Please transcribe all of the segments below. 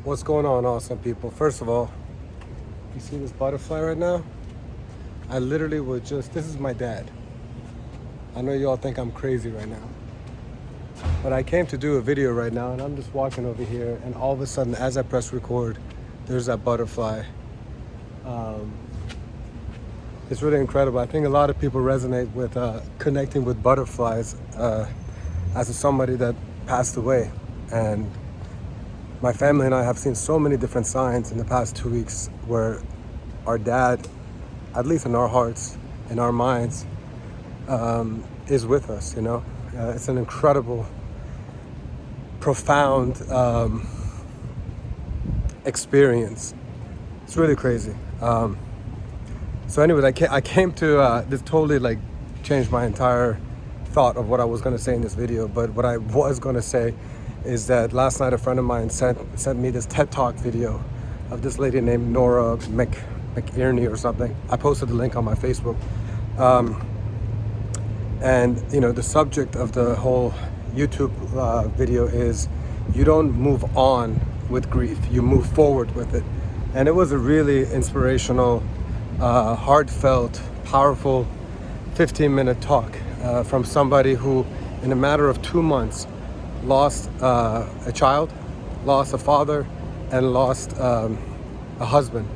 What's going on, awesome people? First of all, you see this butterfly right now? I literally this is my dad. I know you all think I'm crazy right now, but I came to do a video right now and I'm just walking over here and all of a sudden as I press record, there's that butterfly. It's really incredible. I think a lot of people resonate with connecting with butterflies as somebody that passed away. And my family and I have seen so many different signs in the past 2 weeks where our dad, at least in our hearts, in our minds, is with us, you know? It's an incredible, profound experience. It's really crazy. So anyways, I came to, this totally changed my entire thought of what I was gonna say in this video, but what I was gonna say is that last night a friend of mine sent me this TED Talk video of this lady named Nora McInerney or something. I posted the link on my Facebook. And you know, the subject of the whole YouTube video is you don't move on with grief, you move forward with it. And it was a really inspirational, heartfelt, powerful 15-minute talk from somebody who in a matter of 2 months lost a child, lost a father, and lost a husband.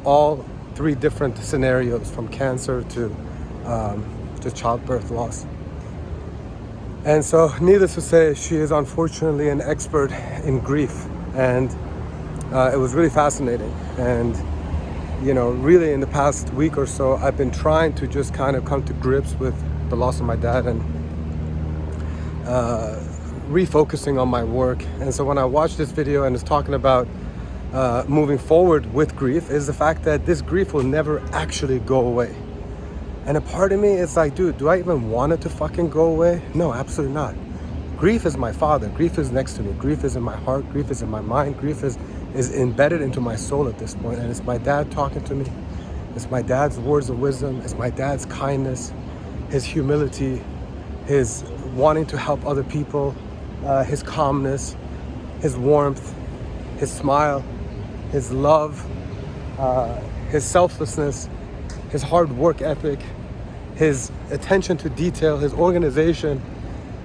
All 3 different scenarios, from cancer to childbirth loss. And so needless to say, she is unfortunately an expert in grief, and it was really fascinating. And you know, really in the past week or so, I've been trying to just kind of come to grips with the loss of my dad and refocusing on my work. And so when I watched this video and it's talking about moving forward with grief, is the fact that this grief will never actually go away. And a part of me is like, dude, do I even want it to fucking go away? No, absolutely not. Grief is my father. Grief is next to me. Grief is in my heart. Grief is in my mind. Grief is embedded into my soul at this point. And it's my dad talking to me. It's my dad's words of wisdom. It's my dad's kindness, his humility, his wanting to help other people, his calmness, his warmth, his smile, his love, his selflessness, his hard work ethic, his attention to detail, his organization,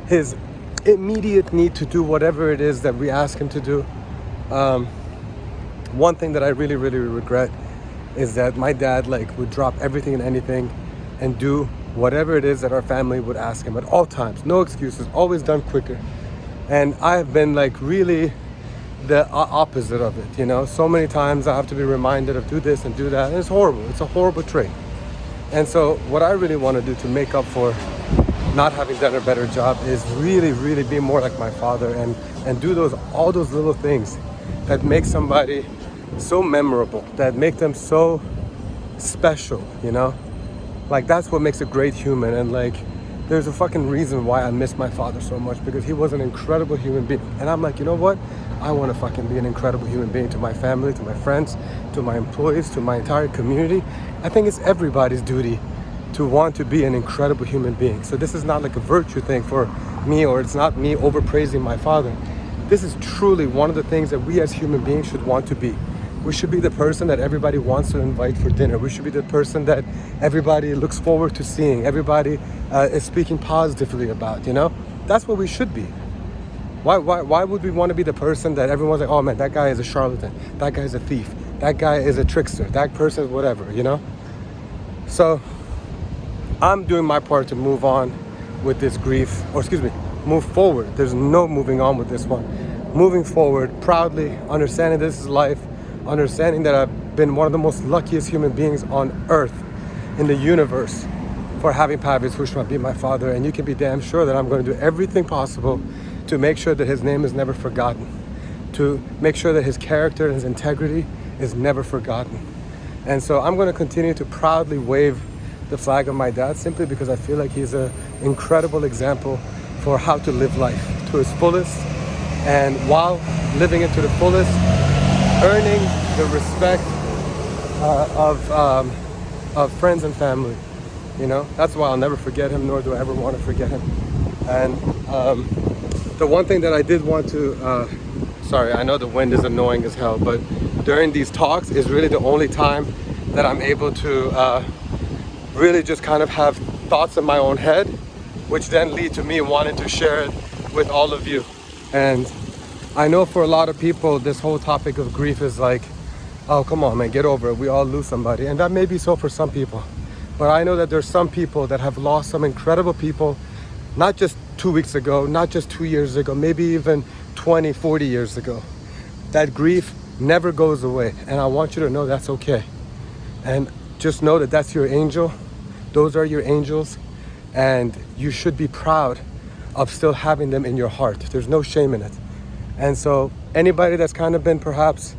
his immediate need to do whatever it is that we ask him to do. One thing that I really, really regret is that my dad would drop everything and anything and do whatever it is that our family would ask him at all times. No excuses, always done quicker. And I have been really the opposite of it, you know? So many times I have to be reminded of do this and do that, and it's horrible. It's a horrible trait. And so what I really want to do to make up for not having done a better job is really, really be more like my father and do all those little things that make somebody so memorable, that make them so special, you know? That's what makes a great human. And there's a fucking reason why I miss my father so much, because he was an incredible human being. And I'm like, you know what? I want to fucking be an incredible human being to my family, to my friends, to my employees, to my entire community. I think it's everybody's duty to want to be an incredible human being. So this is not a virtue thing for me, or it's not me overpraising my father. This is truly one of the things that we as human beings should want to be. We should be the person that everybody wants to invite for dinner. We should be the person that everybody looks forward to seeing. Everybody is speaking positively about, you know? That's what we should be. Why would we want to be the person that everyone's like, oh man, that guy is a charlatan, that guy is a thief, that guy is a trickster, that person is whatever, you know? So I'm doing my part to move on with this grief, move forward. There's no moving on with this one. Moving forward, proudly, understanding this is life, understanding that I've been one of the most luckiest human beings on earth, in the universe, for having Parviz Hushmat be my father. And you can be damn sure that I'm going to do everything possible to make sure that his name is never forgotten, to make sure that his character and his integrity is never forgotten. And so I'm going to continue to proudly wave the flag of my dad, simply because I feel like he's an incredible example for how to live life to its fullest, and while living it to the fullest, earning the respect of friends and family. You know, that's why I'll never forget him, nor do I ever want to forget him. And the one thing that I did want to Sorry, I know the wind is annoying as hell, but during these talks is really the only time that I'm able to really just kind of have thoughts in my own head, which then lead to me wanting to share it with all of you. And I know for a lot of people, this whole topic of grief is like, oh, come on, man, get over it. We all lose somebody. And that may be so for some people. But I know that there's some people that have lost some incredible people, not just 2 weeks ago, not just 2 years ago, maybe even 20, 40 years ago. That grief never goes away. And I want you to know that's okay. And just know that that's your angel. Those are your angels. And you should be proud of still having them in your heart. There's no shame in it. And so anybody that's kind of been perhaps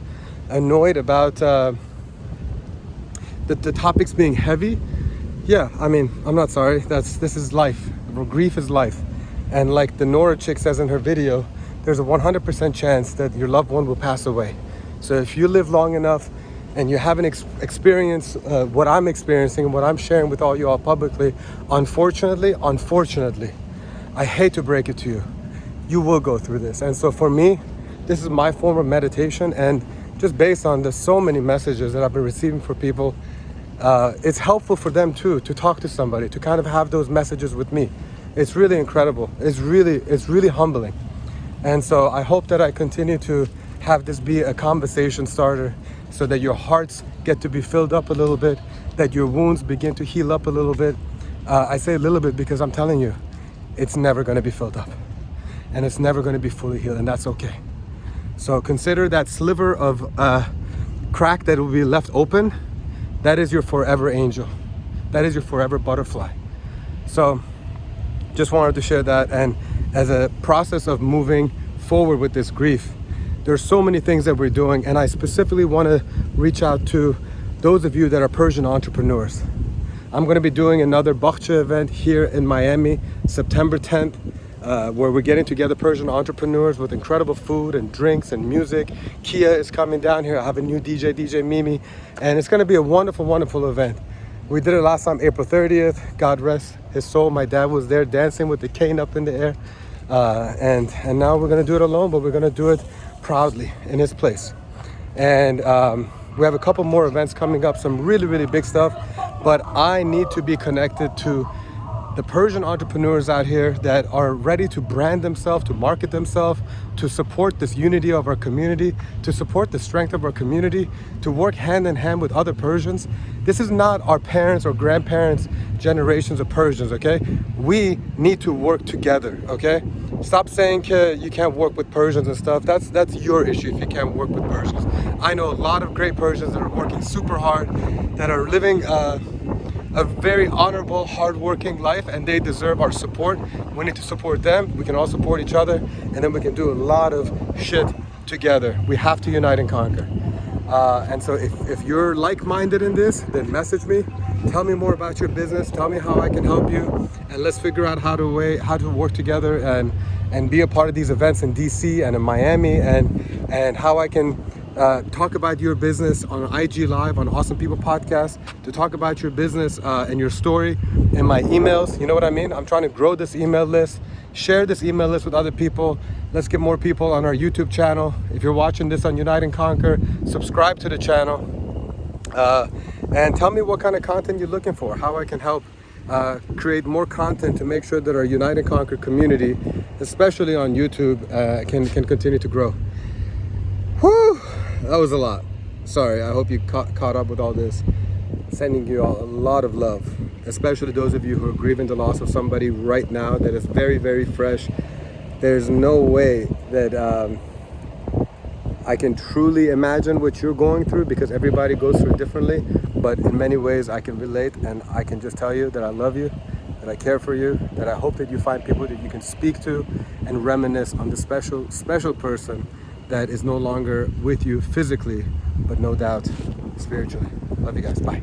annoyed about the topics being heavy, yeah, I mean, I'm not sorry. This is life. Grief is life. And like the Nora chick says in her video, there's a 100% chance that your loved one will pass away. So if you live long enough and you haven't experienced what I'm experiencing and what I'm sharing with all you all publicly, unfortunately, I hate to break it to you, you will go through this. And so for me, this is my form of meditation, and just based on the so many messages that I've been receiving for people, it's helpful for them too, to talk to somebody, to kind of have those messages with me. It's really incredible. It's really humbling. And so I hope that I continue to have this be a conversation starter so that your hearts get to be filled up a little bit, that your wounds begin to heal up a little bit. I say a little bit because I'm telling you, it's never going to be filled up. And it's never going to be fully healed, and that's okay. So consider that sliver of crack that will be left open. That is your forever angel. That is your forever butterfly. So just wanted to share that. And as a process of moving forward with this grief, there's so many things that we're doing. And I specifically want to reach out to those of you that are Persian entrepreneurs. I'm going to be doing another Bakhcha event here in Miami, September 10th. Where we're getting together Persian entrepreneurs with incredible food and drinks and music. Kia is coming down here. I have a new DJ Mimi, and it's going to be a wonderful, wonderful event. We did it last time, April 30th. God rest his soul. My dad was there dancing with the cane up in the air. And now we're going to do it alone, but we're going to do it proudly in his place. And we have a couple more events coming up, some really, really big stuff. But I need to be connected to the Persian entrepreneurs out here that are ready to brand themselves, to market themselves, to support this unity of our community, to support the strength of our community, to work hand in hand with other Persians. This is not our parents or grandparents' generations of Persians, okay? We need to work together, okay? Stop saying you can't work with Persians and stuff. That's your issue if you can't work with Persians. I know a lot of great Persians that are working super hard, that are living a very honorable, hardworking life, and they deserve our support. We need to support them. We can all support each other, and then we can do a lot of shit together. We have to unite and conquer. And so if you're like-minded in this, then message me. Tell me more about your business. Tell me how I can help you, and let's figure out how to work together and be a part of these events in DC and in Miami, and how I can talk about your business on IG Live, on Awesome People Podcast, to talk about your business and your story in my emails. You know what I mean? I'm trying to grow this email list, share this email list with other people. Let's get more people on our YouTube channel. If you're watching this on Unite and Conquer, subscribe to the channel. And tell me what kind of content you're looking for, how I can help create more content to make sure that our Unite and Conquer community, especially on YouTube, can continue to grow. Whew, that was a lot. Sorry, I hope you caught up with all this. Sending you all a lot of love, especially those of you who are grieving the loss of somebody right now that is very, very fresh. There's no way that I can truly imagine what you're going through, because everybody goes through it differently. But in many ways I can relate, and I can just tell you that I love you, that I care for you, that I hope that you find people that you can speak to and reminisce on the special, special person that is no longer with you physically, but no doubt spiritually. Love you guys. Bye.